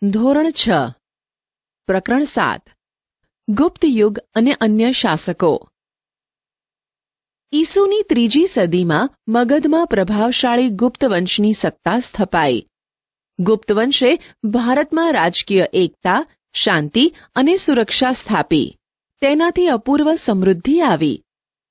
ધોરણ 6 પ્રકરણ 7 ગુપ્ત યુગ અને અન્ય શાસકો। ઈસુની 3જી સદીમાં મગધમાં પ્રભાવશાળી ગુપ્ત વંશની સત્તા સ્થપાઈ। ગુપ્ત વંશે ભારતમાં રાજકીય એકતા, શાંતિ અને સુરક્ષા સ્થાપી। તેનાથી અપૂર્વ સમૃદ્ધિ આવી।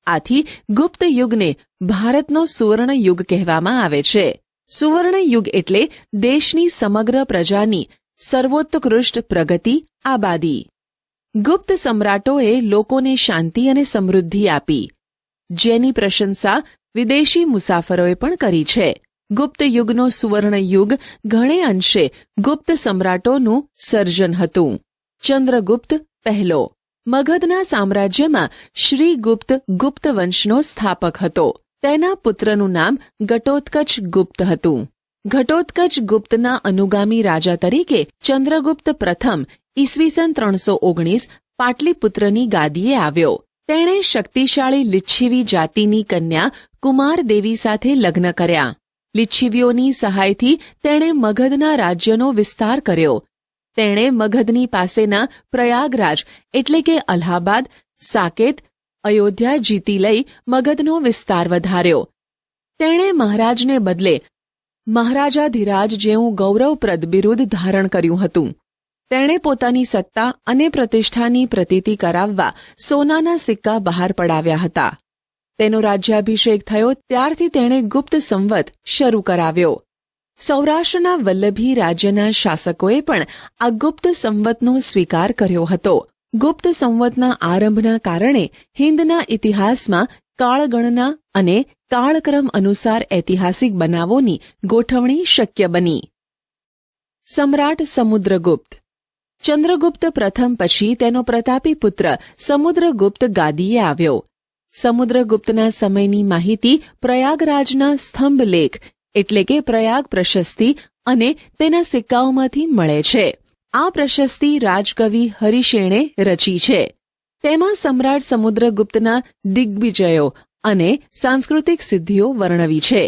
આથી ગુપ્ત યુગને ભારતનો સુવર્ણ યુગ કહેવામાં આવે છે। સુવર્ણ યુગ એટલે દેશની સમગ્ર પ્રજાની સર્વોત્કૃષ્ટ પ્રગતિ, આબાદી। ગુપ્ત સમ્રાટોએ લોકોને શાંતિ અને સમૃદ્ધિ આપી, જેની પ્રશંસા વિદેશી મુસાફરોએ પણ કરી છે। ગુપ્ત યુગનો સુવર્ણ યુગ ઘણે અંશે ગુપ્ત સમ્રાટોનું સર્જન હતું। ચંદ્રગુપ્ત પહેલો મગધના સામ્રાજ્યમાં શ્રીગુપ્ત ગુપ્ત વંશનો સ્થાપક હતો। તેના પુત્રનું નામ ઘટોત્કચ ગુપ્ત હતું। ઘટોત્કચ ગુપ્તના અનુગામી રાજા તરીકે ચંદ્રગુપ્ત પ્રથમ ઈસવીસન 319 પાટલીપુત્રની ગાદીએ આવ્યો। તેણે શક્તિશાળી લિચ્છવી જાતિની કન્યા કુમારદેવી સાથે લગ્ન કર્યા। લિચ્છવીઓની સહાયથી તેણે મગધના રાજ્યનો વિસ્તાર કર્યો। તેણે મગધની પાસેના પ્રયાગરાજ એટલે કે અલ્હાબાદ, સાકેત, અયોધ્યા જીતી લઈ મગધનો વિસ્તાર વધાર્યો। તેણે મહારાજને બદલે મહારાજાધિરાજ જેવું ગૌરવપ્રદ બિરુદ ધારણ કર્યું હતું। તેણે પોતાની સત્તા અને પ્રતિષ્ઠાની પ્રતીતિ કરાવવા સોનાના સિક્કા બહાર પડાવ્યા હતા। તેનો રાજ્યાભિષેક થયો ત્યારથી તેણે ગુપ્ત સંવત શરૂ કરાવ્યો। સૌરાષ્ટ્રના વલ્લભી રાજ્યના શાસકોએ પણ આ ગુપ્ત સંવતનો સ્વીકાર કર્યો હતો। ગુપ્ત સંવતના આરંભના કારણે હિંદના ઇતિહાસમાં કાળગણના અને કાળક્રમ અનુસાર ઐતિહાસિક બનાવોની ગોઠવણી શક્ય બની। સમ્રાટ સમુદ્રગુપ્ત ચંદ્રગુપ્ત પ્રથમ પછી તેનો પ્રતાપી પુત્ર સમુદ્રગુપ્ત ગાદીએ આવ્યો। સમુદ્રગુપ્તના સમયની માહિતી પ્રયાગરાજના સ્તંભલેખ એટલે કે પ્રયાગ પ્રશસ્તિ અને તેના સિક્કાઓમાંથી મળે છે। આ પ્રશસ્તિ રાજકવિ હરિશેણે રચી છે। તેમાં સમ્રાટ સમુદ્રગુપ્તના દિગ્વિજયો અને સાંસ્કૃતિક સિદ્ધિઓ વર્ણવી છે।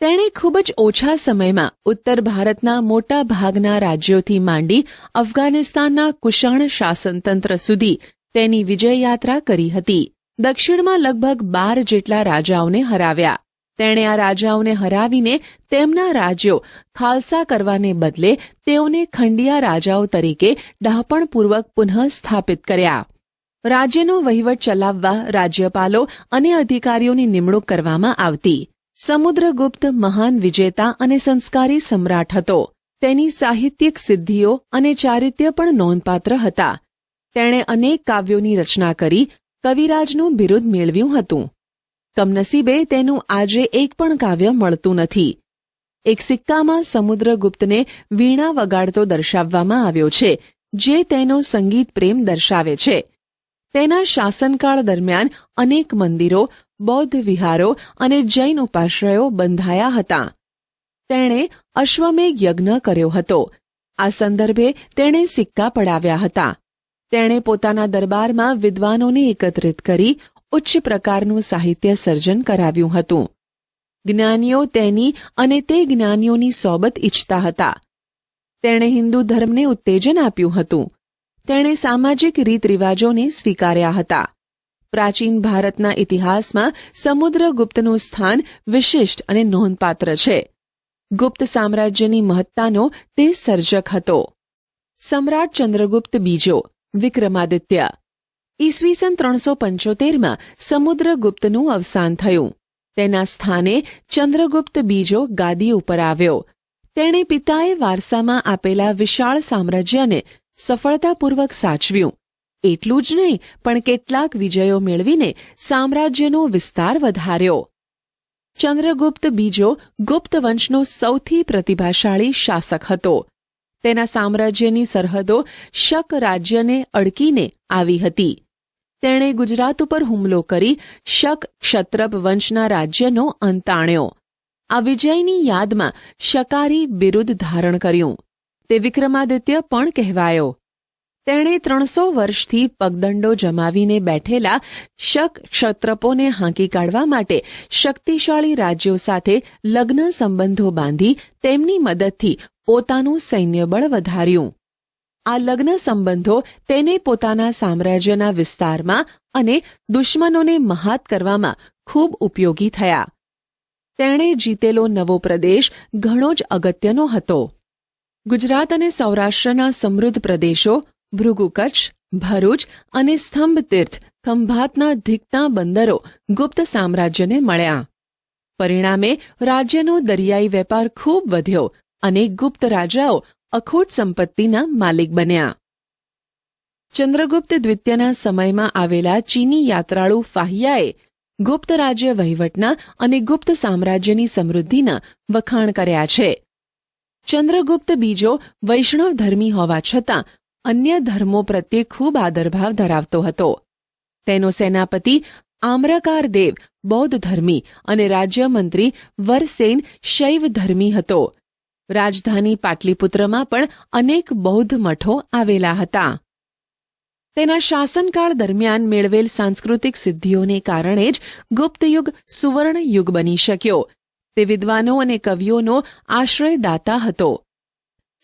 તેણે ખૂબ જ ઓછા સમયમાં ઉત્તર ભારતના મોટા ભાગના રાજ્યોથી માંડી અફઘાનિસ્તાનના કુષાણ શાસનતંત્ર સુધી તેની વિજયયાત્રા કરી હતી। દક્ષિણમાં લગભગ 12 જેટલા રાજાઓને હરાવ્યા। તેણે આ રાજાઓને હરાવીને તેમના રાજ્યો ખાલસા કરવાને બદલે તેઓને ખંડિયા રાજાઓ તરીકે ડહાપણપૂર્વક પુનઃ સ્થાપિત કર્યા। રાજ્યનો વહીવટ ચલાવવા રાજ્યપાલો અને અધિકારીઓની નિમણૂક કરવામાં આવતી। સમુદ્રગુપ્ત મહાન વિજેતા અને સંસ્કારી સમ્રાટ હતો। તેની સાહિત્યિક સિદ્ધિઓ અને ચારિત્ર્ય પણ નોંધપાત્ર હતા। તેણે અનેક કાવ્યોની રચના કરી કવિરાજનું બિરુદ મેળવ્યું હતું। કમનસીબે તેનું આજે એક પણ કાવ્ય મળતું નથી। એક સિક્કામાં સમુદ્રગુપ્તને વીણા વગાડતો દર્શાવવામાં આવ્યો છે, જે તેનો સંગીત પ્રેમ દર્શાવે છે। તેના શાસનકાળ દરમિયાન અનેક મંદિરો, બૌદ્ધ વિહારો અને જૈન ઉપાશ્રયો બંધાયા હતા। તેણે અશ્વમેઘ યજ્ઞ કર્યો હતો। આ સંદર્ભે તેણે સિક્કા પડાવ્યા હતા। તેણે પોતાના દરબારમાં વિદ્વાનોને એકત્રિત કરી ઉચ્ચ પ્રકારનું સાહિત્ય સર્જન કરાવ્યું હતું। જ્ઞાનીઓ તેની અને તે જ્ઞાનીઓની સોબત ઈચ્છતા હતા। તેણે હિન્દુ ધર્મને ઉત્તેજન આપ્યું હતું। તેણે સામાજિક રીતરિવાજોને સ્વીકાર્યા હતા। પ્રાચીન ભારતના ઇતિહાસમાં સમુદ્રગુપ્તનું સ્થાન વિશિષ્ટ અને નોંધપાત્ર છે। ગુપ્ત સામ્રાજ્યની મહત્તાનો તે સર્જક હતો। સમ્રાટ ચંદ્રગુપ્ત બીજો વિક્રમાદિત્ય ઈસવીસન 375માં સમુદ્રગુપ્તનું અવસાન થયું। તેના સ્થાને ચંદ્રગુપ્ત બીજો ગાદી ઉપર આવ્યો। તેણે પિતાએ વારસામાં આપેલા વિશાળ સામ્રાજ્યને સફળતાપૂર્વક સાચવ્યું। એટલું જ નહીં, પણ કેટલાક વિજયો મેળવીને સામ્રાજ્યનો વિસ્તાર વધાર્યો। ચંદ્રગુપ્ત બીજો ગુપ્ત વંશનો સૌથી પ્રતિભાશાળી શાસક હતો। તેના સામ્રાજ્યની સરહદો શક રાજ્યને અડકીને આવી હતી। તેણે ગુજરાત ઉપર હુમલો કરી શક ક્ષત્રપ વંશના રાજ્યનો અંત આણ્યો। આ વિજયની યાદમાં શકારી બિરુદ ધારણ કર્યું। તે વિક્રમાદિત્ય પણ કહેવાયો। તેણે 300 વર્ષથી પગદંડો જમાવીને બેઠેલા શક ક્ષત્રપોને હાંકી કાઢવા માટે શક્તિશાળી રાજ્યો સાથે લગ્ન સંબંધો બાંધી તેમની મદદથી પોતાનું સૈન્યબળ વધાર્યું। આ લગ્ન સંબંધો તેને પોતાના સામ્રાજ્યના વિસ્તારમાં અને દુશ્મનોને મહાત કરવામાં ખૂબ ઉપયોગી થયા. તેણે જીતેલો નવો પ્રદેશ ઘણો જ અગત્યનો હતો. ગુજરાત અને સૌરાષ્ટ્રના સમૃદ્ધ પ્રદેશો ભૃગુ કચ્છ, ભરૂચ અને સ્તંભ તીર્થ ખંભાતના ધીકતા બંદરો ગુપ્ત સામ્રાજ્યને મળ્યા. પરિણામે રાજ્યનો દરિયાઈ વેપાર ખૂબ વધ્યો અને ગુપ્ત રાજાઓ અખૂટ સંપત્તિના માલિક બન્યા. ચંદ્રગુપ્ત દ્વિતીયના સમયમાં આવેલા ચીની યાત્રાળુ ફાહિયાએ ગુપ્ત રાજ્ય વહીવટના અને ગુપ્ત સામ્રાજ્યની સમૃદ્ધિના વખાણ કર્યા છે. ચંદ્રગુપ્ત બીજો વૈષ્ણવ ધર્મી હોવા છતાં અન્ય ધર્મો પ્રત્યે ખૂબ આદરભાવ ધરાવતો હતો. તેનો સેનાપતિ આમ્રકાર દેવ બૌદ્ધ ધર્મી અને રાજ્યમંત્રી વરસેન શૈવ ધર્મી હતો. રાજધાની પાટલીપુત્રમાં પણ અનેક બૌદ્ધ મઠો આવેલા હતા. તેના શાસનકાળ દરમિયાન મેળવેલ સાંસ્કૃતિક સિદ્ધિઓને કારણે જ ગુપ્તયુગ સુવર્ણ યુગ બની શક્યો. તે વિદ્વાનો અને કવિઓનો આશ્રયદાતા હતો.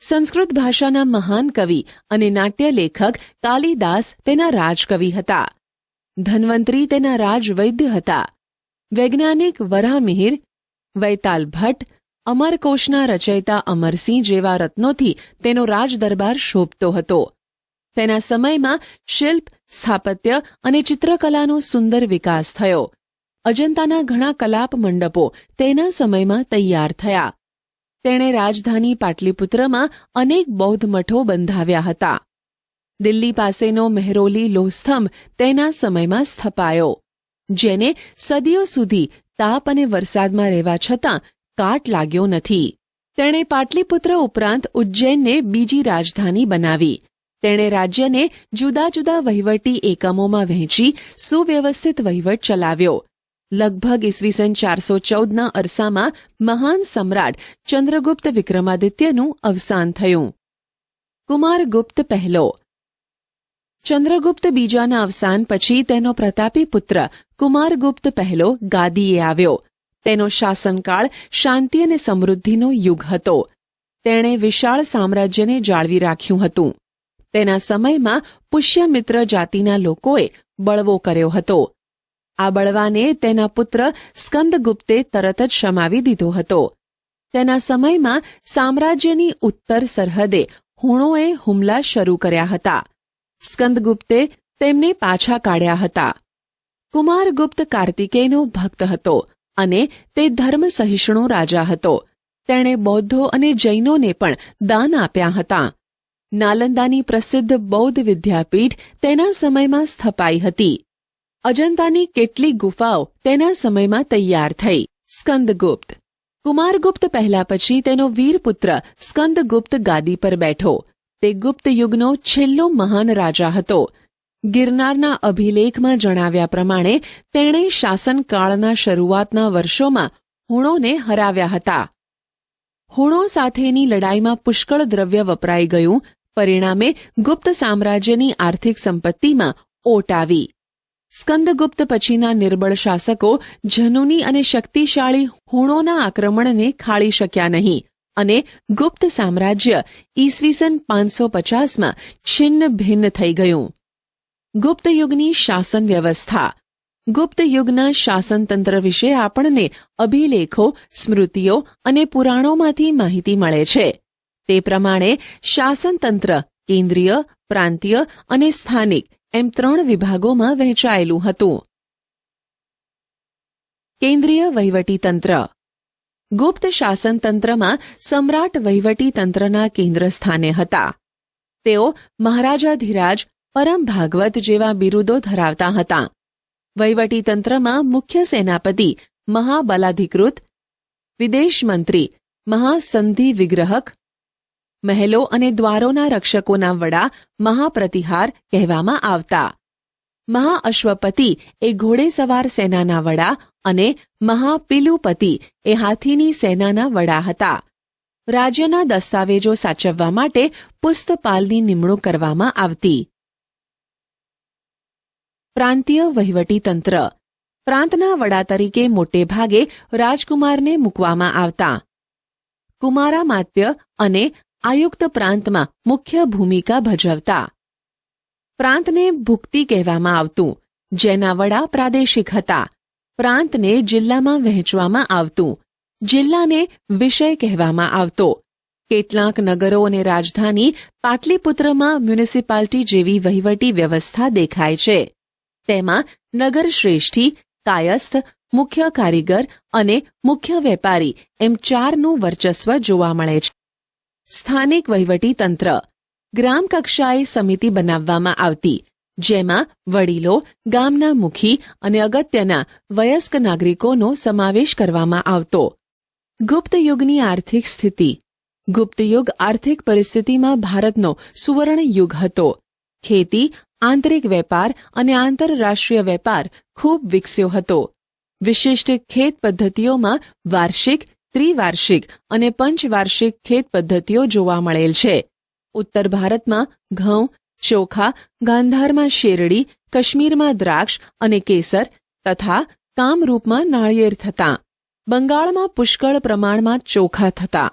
સંસ્કૃત ભાષાના મહાન કવિ અને નાટ્યલેખક કાલિદાસ તેના રાજકવિ હતા. ધન્વંતરી તેના રાજવૈદ્ય હતા. વૈજ્ઞાનિક વરાહમિહિર, વૈતાલ ભટ્ટ, અમરકોશના રચયિતા અમરસિંહ જેવા રત્નોથી તેનો રાજદરબાર શોભતો હતો. તેના સમયમાં શિલ્પ, સ્થાપત્ય અને ચિત્રકલાનો સુંદર વિકાસ થયો. અજંતાના ઘણા કલાપ મંડપો તેના સમયમાં તૈયાર થયા. તેણે રાજધાની પાટલીપુત્રમાં અનેક બૌદ્ધ મઠો બંધાવ્યા હતા. દિલ્હી પાસેનો મહેરોલી લોહસ્તંભ તેના સમયમાં સ્થપાયો, જેને સદીઓ સુધી તાપ અને વરસાદમાં રહેવા છતાં કાટ લાગ્યો નથી. તેણે પાટલીપુત્ર ઉપરાંત ઉજ્જૈનને બીજી રાજધાની બનાવી. તેણે રાજ્યને જુદા જુદા વહીવટી એકમોમાં વહેંચી સુવ્યવસ્થિત વહીવટ ચલાવ્યો. લગભગ ઈસવીસન 414ના અરસામાં મહાન સમ્રાટ ચંદ્રગુપ્ત વિક્રમાદિત્યનું અવસાન થયું. કુમારગુપ્ત પહેલો. ચંદ્રગુપ્ત બીજાના અવસાન પછી તેનો પ્રતાપી પુત્ર કુમારગુપ્ત પહેલો ગાદીએ આવ્યો. તેનો શાસનકાળ શાંતિ અને સમૃદ્ધિનો યુગ હતો. તેણે વિશાળ સામ્રાજ્યને જાળવી રાખ્યું હતું. તેના સમયમાં પુષ્યમિત્ર જાતિના લોકોએ બળવો કર્યો હતો. આ બળવાને તેના પુત્ર સ્કંદગુપ્તે તરત જ શમાવી દીધો હતો. તેના સમયમાં સામ્રાજ્યની ઉત્તર સરહદે હુણોએ હુમલા શરૂ કર્યા હતા. સ્કંદગુપ્તે તેમને પાછા કાઢ્યા હતા. કુમારગુપ્ત કાર્તિકેયનો ભક્ત હતો અને તે ધર્મસહિષ્ણુ રાજા હતો. તેણે બૌદ્ધો અને જૈનોને પણ દાન આપ્યા હતા. નાલંદાની પ્રસિદ્ધ બૌદ્ધ વિદ્યાપીઠ તેના સમયમાં સ્થપાઈ હતી. અજંતાની કેટલીક ગુફાઓ તેના સમયમાં તૈયાર થઈ. સ્કંદગુપ્ત. કુમારગુપ્ત પહેલા પછી તેનો વીરપુત્ર સ્કંદગુપ્ત ગાદી પર બેઠો. તે ગુપ્ત યુગનો છેલ્લો મહાન રાજા હતો. ગિરનારના અભિલેખમાં જણાવ્યા પ્રમાણે તેણે શાસનકાળના શરૂઆતના વર્ષોમાં હુણોને હરાવ્યા હતા. હુણો સાથેની લડાઈમાં પુષ્કળ દ્રવ્ય વપરાઈ ગયું. પરિણામે ગુપ્ત સામ્રાજ્યની આર્થિક સંપત્તિમાં ઓટ આવી. સ્કંદગુપ્ત પછીના નિર્બળ શાસકો જનુની અને શક્તિશાળી હુણોના આક્રમણને ખાળી શક્યા નહીં અને ગુપ્ત સામ્રાજ્ય ઈસવીસન 550માં છિન્ન ભિન્ન થઈ ગયું. ગુપ્ત યુગની શાસન વ્યવસ્થા. ગુપ્ત યુગના શાસનતંત્ર વિશે આપણને અભિલેખો, સ્મૃતિઓ અને પુરાણોમાંથી માહિતી મળે છે. તે પ્રમાણે શાસનતંત્ર કેન્દ્રીય, પ્રાંતીય અને સ્થાનિક એમ 3 વિભાગોમાં વહેંચાયેલું હતું. કેન્દ્રીય વહીવટીતંત્ર. ગુપ્ત શાસનતંત્રમાં સમ્રાટ વહીવટીતંત્રના કેન્દ્ર સ્થાને હતા. તેઓ મહારાજાધિરાજ, પરમ ભાગવત જેવા બિરુદો ધરાવતા હતા. વહીવટીતંત્રમાં મુખ્ય સેનાપતિ મહાબલાધિકૃત, વિદેશ મંત્રી મહાસંધિ વિગ્રહક, મહેલો અને દ્વારોના રક્ષકોના વડા મહાપ્રતિહાર કહેવામાં આવતા. મહાઅશ્વપતિ એ ઘોડેસવાર સેનાના વડા અને મહાપિલુપતિ એ હાથીની સેનાના વડા હતા. રાજ્યના દસ્તાવેજો સાચવવા માટે પુસ્તપાલની નિમણૂક કરવામાં આવતી. પ્રાંતીય વહીવટીતંત્ર. પ્રાંતના વડા તરીકે મોટે ભાગે રાજકુમારને મૂકવામાં આવતા. કુમારામાત્ય અને આયુક્ત પ્રાંતમાં મુખ્ય ભૂમિકા ભજવતા. પ્રાંતને ભુક્તિ કહેવામાં આવતું, જેના વડા પ્રાદેશિક હતા. પ્રાંતને જિલ્લામાં વહેંચવામાં આવતું. જિલ્લાને વિષય કહેવામાં આવતો. કેટલાક નગરો અને રાજધાની પાટલીપુત્રમાં મ્યુનિસિપાલિટી જેવી વહીવટી વ્યવસ્થા દેખાય છે. તેમાં નગર શ્રેષ્ઠી, કાયસ્થ, મુખ્ય કારીગર અને મુખ્ય વેપારી એમ 4નું વર્ચસ્વ જોવા મળે છે. સ્થાનિક વહીવટી તંત્ર. ગ્રામ કક્ષાએ સમિતિ બનાવવામાં આવતી, જેમાં વડીલો, ગામના મુખી અને અગત્યના વયસ્ક નાગરિકોનો સમાવેશ કરવામાં આવતો. ગુપ્ત યુગની આર્થિક સ્થિતિ. ગુપ્ત યુગ આર્થિક પરિસ્થિતિમાં ભારતનો સુવર્ણ યુગ હતો. ખેતી, આંતરિક વેપાર અને આંતરરાષ્ટ્રીય વેપાર ખૂબ વિકસ્યો હતો. વિશિષ્ટ ખેત પદ્ધતિઓમાં વાર્ષિક, ત્રિવાર્ષિક અને પંચવાર્ષિક ખેત પદ્ધતિઓ જોવા મળેલ છે. ઉત્તર ભારતમાં ઘઉં, ચોખા, ગાંધારમાં શેરડી, કાશ્મીરમાં દ્રાક્ષ અને કેસર તથા કામરૂપમાં નાળિયેર થતાં. બંગાળમાં પુષ્કળ પ્રમાણમાં ચોખા થતા.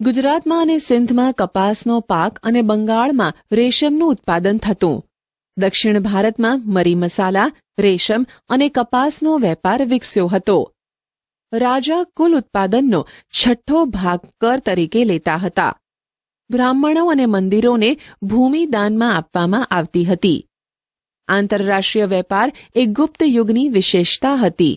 ગુજરાતમાં અને સિંધમાં કપાસનો પાક અને બંગાળમાં રેશમનું ઉત્પાદન થતું. દક્ષિણ ભારતમાં મરી મસાલા, રેશમ અને કપાસનો વેપાર વિકસ્યો હતો. રાજા કુલ ઉત્પાદનનો 6ઠ્ઠો ભાગ કર તરીકે લેતા હતા. બ્રાહ્મણો અને મંદિરોને ભૂમિ દાનમાં આપવામાં આવતી હતી. આંતરરાષ્ટ્રીય વેપાર એ ગુપ્ત યુગની વિશેષતા હતી.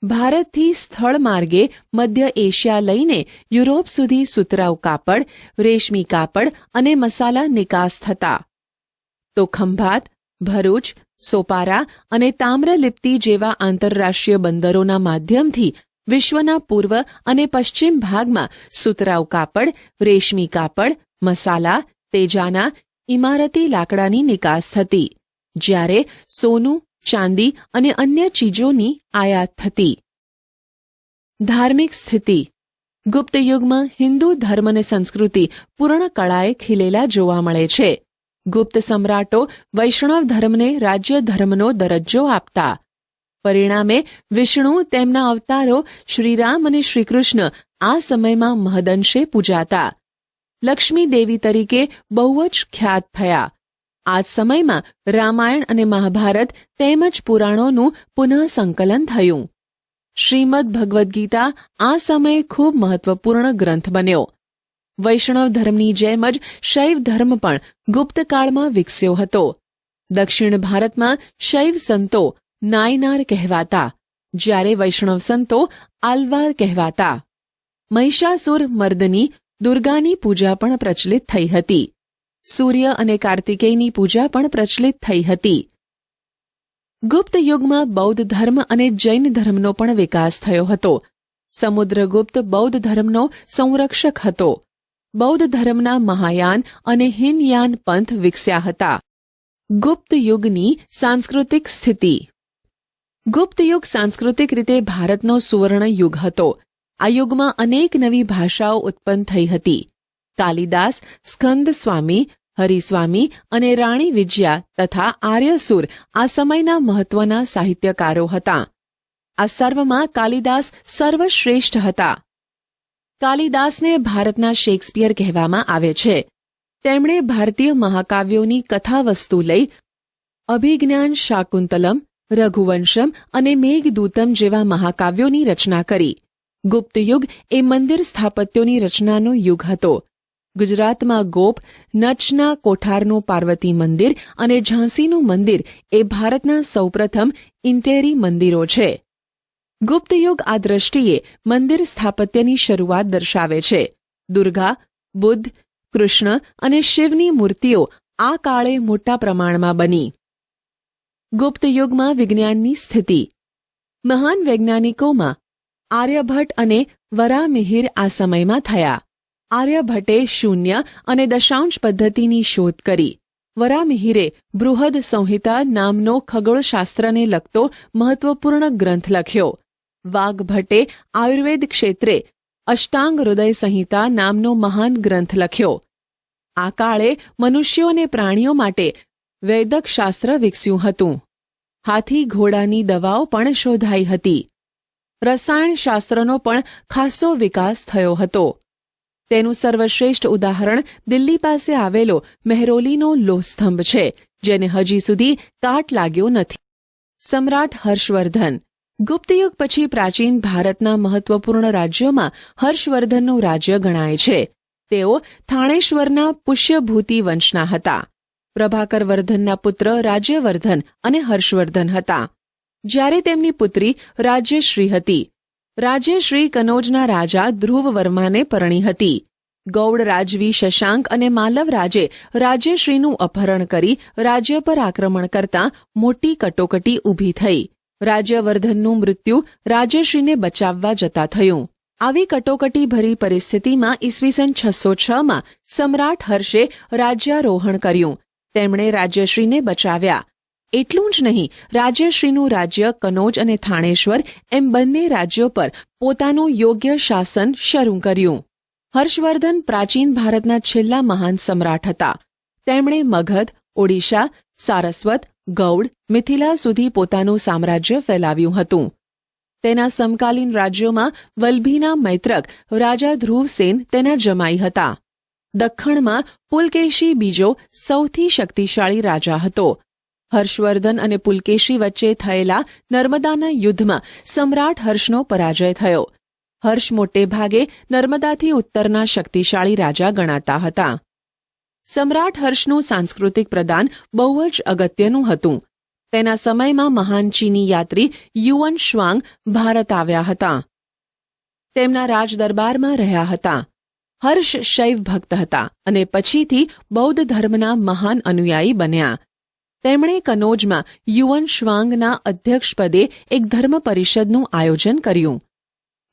ભારતથી સ્થળ માર્ગે મધ્ય એશિયા લઈને યુરોપ સુધી સુતરાઉ કાપડ, રેશમી કાપડ અને મસાલા નિકાસ થતા. તો ખંભાત, ભરૂચ, સોપારા અને તામ્રલિપ્તિ જેવા આંતરરાષ્ટ્રીય બંદરોના માધ્યમથી વિશ્વના પૂર્વ અને પશ્ચિમ ભાગમાં સુતરાઉ કાપડ, રેશમી કાપડ, મસાલા, તેજાના, ઇમારતી લાકડાની નિકાસ થતી, જ્યારે સોનું, ચાંદી અને અન્ય ચીજોની આયાત થતી. ધાર્મિક સ્થિતિ. ગુપ્ત યુગમાં હિન્દુ ધર્મ અને સંસ્કૃતિ પૂર્ણ કળાએ ખીલેલા જોવા મળે છે. ગુપ્ત સમ્રાટો વૈષ્ણવ ધર્મને રાજ્ય ધર્મનો દરજ્જો આપતા. પરિણામે વિષ્ણુ, તેમના અવતારો શ્રીરામ અને શ્રીકૃષ્ણ આ સમયમાં મહદંશે પૂજાતા. લક્ષ્મી દેવી તરીકે બહુ જ ખ્યાત થયા. આ જ સમયમાં રામાયણ અને મહાભારત તેમજ પુરાણોનું પુનઃસંકલન થયું. શ્રીમદ ભગવદ્ ગીતા આ સમયે ખૂબ મહત્વપૂર્ણ ગ્રંથ બન્યો. વૈષ્ણવ ધર્મની જેમ જ શૈવ ધર્મ પણ ગુપ્તકાળમાં વિકસ્યો હતો. દક્ષિણ ભારતમાં શૈવ સંતો નાયનાર કહેવાતા, જ્યારે વૈષ્ણવ સંતો આલ્વાર કહેવાતા. મહિષાસુર મર્દની દુર્ગાની પૂજા પણ પ્રચલિત થઈ હતી. સૂર્ય અને કાર્તિકેયની પૂજા પણ પ્રચલિત થઈ હતી. ગુપ્ત યુગમાં બૌદ્ધ ધર્મ અને જૈન ધર્મનો પણ વિકાસ થયો હતો. સમુદ્રગુપ્ત બૌદ્ધ ધર્મનો સંરક્ષક હતો. બૌદ્ધ ધર્મના મહાયાન અને હિનયાન પંથ વિકસ્યા હતા. ગુપ્ત યુગની સાંસ્કૃતિક સ્થિતિ. ગુપ્ત યુગ સાંસ્કૃતિક રીતે ભારતનો સુવર્ણ યુગ હતો. આ યુગમાં અનેક નવી ભાષાઓ ઉત્પન્ન થઈ હતી. કાલિદાસ, સ્કંદ સ્વામી, હરિસ્વામી અને રાણી વિજયા તથા આર્યસુર આ સમયના મહત્વના સાહિત્યકારો હતા. આ સર્વમાં કાલિદાસ સર્વશ્રેષ્ઠ હતા. કાલિદાસને ભારતના શેક્સપિયર કહેવામાં આવે છે. તેમણે ભારતીય મહાકાવ્યોની કથાવસ્તુ લઈ અભિજ્ઞાન શાકુંતલમ, રઘુવંશમ અને મેઘદૂતમ જેવા મહાકાવ્યોની રચના કરી. ગુપ્ત યુગ એ મંદિર સ્થાપત્યોની રચનાનો યુગ હતો. ગુજરાતમાં ગોપ, નચના કોઠારનું પાર્વતી મંદિર અને ઝાંસીનું મંદિર એ ભારતના સૌપ્રથમ ઇન્ટેરી મંદિરો છે. ગુપ્ત યુગ આ દ્રષ્ટિએ મંદિર સ્થાપત્યની શરૂઆત દર્શાવે છે. દુર્ગા, બુદ્ધ, કૃષ્ણ અને શિવની મૂર્તિઓ આ કાળે મોટા પ્રમાણમાં બની. ગુપ્ત યુગમાં વિજ્ઞાનની સ્થિતિ. મહાન વૈજ્ઞાનિકોમાં આર્યભટ્ટ અને વરામિહિર આ સમયમાં થયા. આર્યભટ્ટે શૂન્ય અને દશાંશ પદ્ધતિની શોધ કરી. વરામિહિરે બૃહદ સંહિતા નામનો ખગોળશાસ્ત્રને લગતો મહત્વપૂર્ણ ગ્રંથ લખ્યો. વાઘભટ્ટે આયુર્વેદ ક્ષેત્રે અષ્ટાંગ હૃદય સંહિતા નામનો મહાન ગ્રંથ લખ્યો. આ કાળે મનુષ્યો અને પ્રાણીઓ માટે વૈદક શાસ્ત્ર વિકસ્યું હતું. હાથી ઘોડાની દવાઓ પણ શોધાઈ હતી. રસાયણશાસ્ત્રનો પણ ખાસો વિકાસ થયો હતો. તેનું સર્વશ્રેષ્ઠ ઉદાહરણ દિલ્હી પાસે આવેલો મહેરોલીનો લોહસ્તંભ છે, જેને હજી સુધી કાટ લાગ્યો નથી. સમ્રાટ હર્ષવર્ધન. ગુપ્તયુગ પછી પ્રાચીન ભારતના મહત્વપૂર્ણ રાજ્યોમાં હર્ષવર્ધનનું રાજ્ય ગણાય છે. તેઓ થાણેશ્વરના પુષ્યભૂતિ વંશના હતા. પ્રભાકર વર્ધનના પુત્ર રાજ્યવર્ધન અને હર્ષવર્ધન હતા, જ્યારે તેમની પુત્રી રાજ્યશ્રી હતી. રાજ્યશ્રી કનોજના રાજા ધ્રુવવર્માને પરણી હતી. ગૌડ રાજવી શશાંક અને માલવ રાજે રાજ્યશ્રીનું અપહરણ કરી રાજ્ય પર આક્રમણ કરતા મોટી કટોકટી ઊભી થઈ. રાજ્યવર્ધનનું મૃત્યુ રાજ્યશ્રીને બચાવવા જતા થયું. આવી કટોકટીભરી પરિસ્થિતિમાં ઈસવીસન 606માં સમ્રાટ હર્ષે રાજ્યારોહણ કર્યું. તેમણે રાજ્યશ્રીને બચાવ્યા. એટલું જ નહીં, રાજ્યશ્રીનું રાજ્ય કનોજ અને થાણેશ્વર એમ બંને રાજ્યો પર પોતાનું યોગ્ય શાસન શરૂ કર્યું. હર્ષવર્ધન પ્રાચીન ભારતના છેલ્લા મહાન સમ્રાટ હતા. તેમણે મગધ, ઓડિશા, સારસ્વત, ગૌડ, મિથિલા સુધી પોતાનું સામ્રાજ્ય ફેલાવ્યું હતું. તેના સમકાલીન રાજ્યોમાં વલ્ભીના મૈત્રક રાજા ધ્રુવસેન તેના જમાઈ હતા. દખ્ખણમાં પુલકેશી બીજો સૌથી શક્તિશાળી રાજા હતો. હર્ષવર્ધન અને પુલકેશી વચ્ચે થયેલા નર્મદાના યુદ્ધમાં સમ્રાટ હર્ષનો પરાજય થયો. હર્ષ મોટે ભાગે નર્મદાથી ઉત્તરના શક્તિશાળી રાજા ગણાતા હતા. સમ્રાટ હર્ષનું સાંસ્કૃતિક પ્રદાન બહુ જ અગત્યનું હતું. તેના સમયમાં મહાન ચીની યાત્રી યુઅન શ્વાંગ ભારત આવ્યા હતા. તેમના રાજદરબારમાં રહ્યા હતા. હર્ષ શૈવ ભક્ત હતા અને પછીથી બૌદ્ધ ધર્મના મહાન અનુયાયી બન્યા. તેમણે કનોજમાં યુઅન શ્વાંગના અધ્યક્ષપદે એક ધર્મ પરિષદનું આયોજન કર્યું.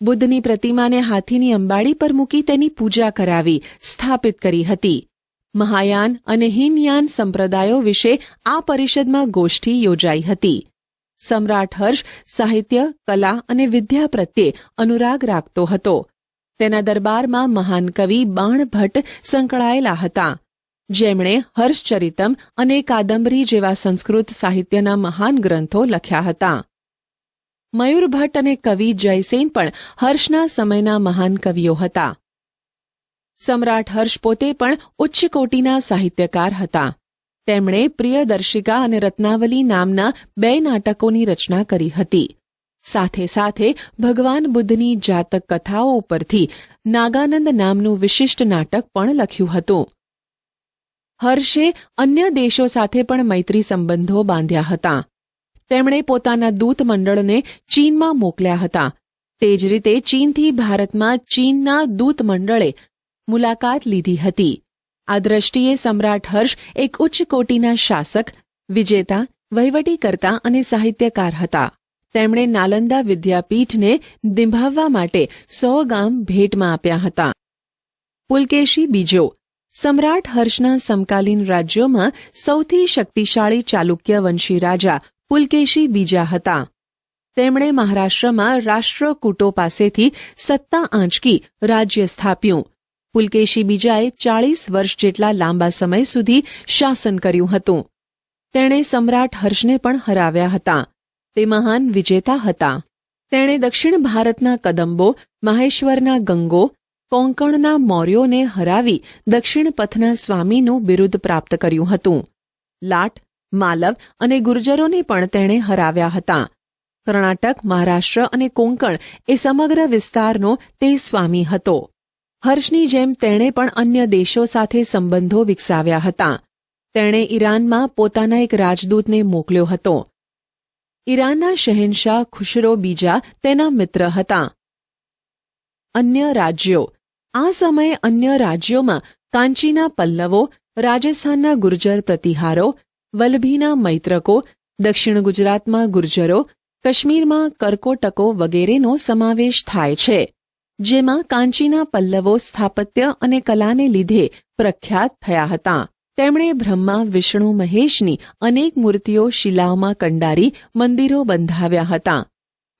બુદ્ધની પ્રતિમાને હાથીની અંબાડી પર મૂકી તેની પૂજા કરાવી સ્થાપિત કરી હતી. મહાયાન અને હીનયાન સંપ્રદાયો વિશે આ પરિષદમાં ગોષ્ઠી યોજાઈ હતી. સમ્રાટ હર્ષ સાહિત્ય, કલા અને વિદ્યા પ્રત્યે અનુરાગ રાખતો હતો. તેના દરબારમાં મહાન કવિ બાણભટ્ટ સંકળાયેલા હતા, જેમણે હર્ષચરિતમ અને કાદંબરી જેવા સંસ્કૃત સાહિત્યના મહાન ગ્રંથો લખ્યા હતા. મયુરભટ્ટ અને કવિ જયસેન પણ હર્ષના સમયના મહાન કવિઓ હતા. સમ્રાટ હર્ષ પોતે પણ ઉચ્ચ કોટીના સાહિત્યકાર હતા. તેમણે પ્રિયદર્શિકા અને રત્નાવલી નામના 2 નાટકોની રચના કરી હતી. સાથે સાથે ભગવાન બુદ્ધની જાતક કથાઓ ઉપરથી નાગાનંદ નામનું વિશિષ્ટ નાટક પણ લખ્યું હતું. હર્ષે અન્ય દેશો સાથે પણ મૈત્રી સંબંધો બાંધ્યા હતા. તેમણે પોતાના દૂત મંડળને ચીનમાં મોકલ્યા હતા. તે જ રીતે ચીનથી ભારતમાં ચીનના દૂત મંડળે મુલાકાત લીધી હતી. આ દ્રષ્ટિએ સમ્રાટ હર્ષ એક ઉચ્ચ કોટીના શાસક, વિજેતા, વહીવટીકર્તા અને સાહિત્યકાર હતા. તેમણે નાલંદા વિદ્યાપીઠને નિભાવવા માટે 100 ગામ ભેટમાં આપ્યા હતા. પુલકેશી બીજો. સમ્રાટ હર્ષના સમકાલીન રાજ્યોમાં સૌથી શક્તિશાળી ચાલુક્ય વંશી રાજા પુલકેશી બીજા હતા. તેમણે મહારાષ્ટ્રમાં રાષ્ટ્રકૂટો પાસેથી સત્તા આંચકી રાજ્ય સ્થાપ્યું. પુલકેશી બીજાએ 40 વર્ષ જેટલા લાંબા સમય સુધી શાસન કર્યું હતું. તેણે સમ્રાટ હર્ષને પણ હરાવ્યા હતા. તે મહાન વિજેતા હતા. તેણે દક્ષિણ ભારતના કદંબો, માહેશ્વરના ગંગો, કોંકણના મૌર્યોને હરાવી દક્ષિણ પથના સ્વામીનું બિરુદ પ્રાપ્ત કર્યું હતું. લાટ, માલવ અને ગુર્જરોને પણ તેણે હરાવ્યા હતા. કર્ણાટક, મહારાષ્ટ્ર અને કોંકણ એ સમગ્ર વિસ્તારનો તે સ્વામી હતો. હર્ષની જેમ તેણે પણ અન્ય દેશો સાથે સંબંધો વિકસાવ્યા હતા. તેણે ઈરાનમાં પોતાના એક રાજદૂતને મોકલ્યો હતો. ઈરાનના શહેનશાહ ખુશરો બીજા તેના મિત્ર હતા. અન્ય રાજ્યો. આ સમયે અન્ય રાજ્યોમાં કાંચીના પલ્લવો, રાજસ્થાનના ગુર્જર પ્રતિહારો, વલ્ભીના મૈત્રકો, દક્ષિણ ગુજરાતમાં ગુર્જરો, કાશ્મીરમાં કરકોટકો વગેરેનો સમાવેશ થાય છે, જેમાં કાંચીના પલ્લવો સ્થાપત્ય અને કલાને લીધે પ્રખ્યાત થયા હતા. તેમણે બ્રહ્મા, વિષ્ણુ, મહેશની અનેક મૂર્તિઓ શિલાઓમાં કંડારી મંદિરો બંધાવ્યા હતા.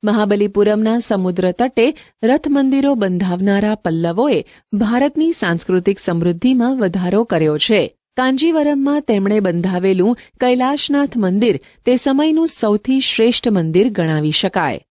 મહાબલીપુરમના સમુદ્ર તટે રથ મંદિરો બંધાવનારા પલ્લવોએ ભારતની સાંસ્કૃતિક સમૃદ્ધિમાં વધારો કર્યો છે. કાંજીવરમમાં તેમણે બંધાવેલું કૈલાશનાથ મંદિર તે સમયનું સૌથી શ્રેષ્ઠ મંદિર ગણાવી શકાય.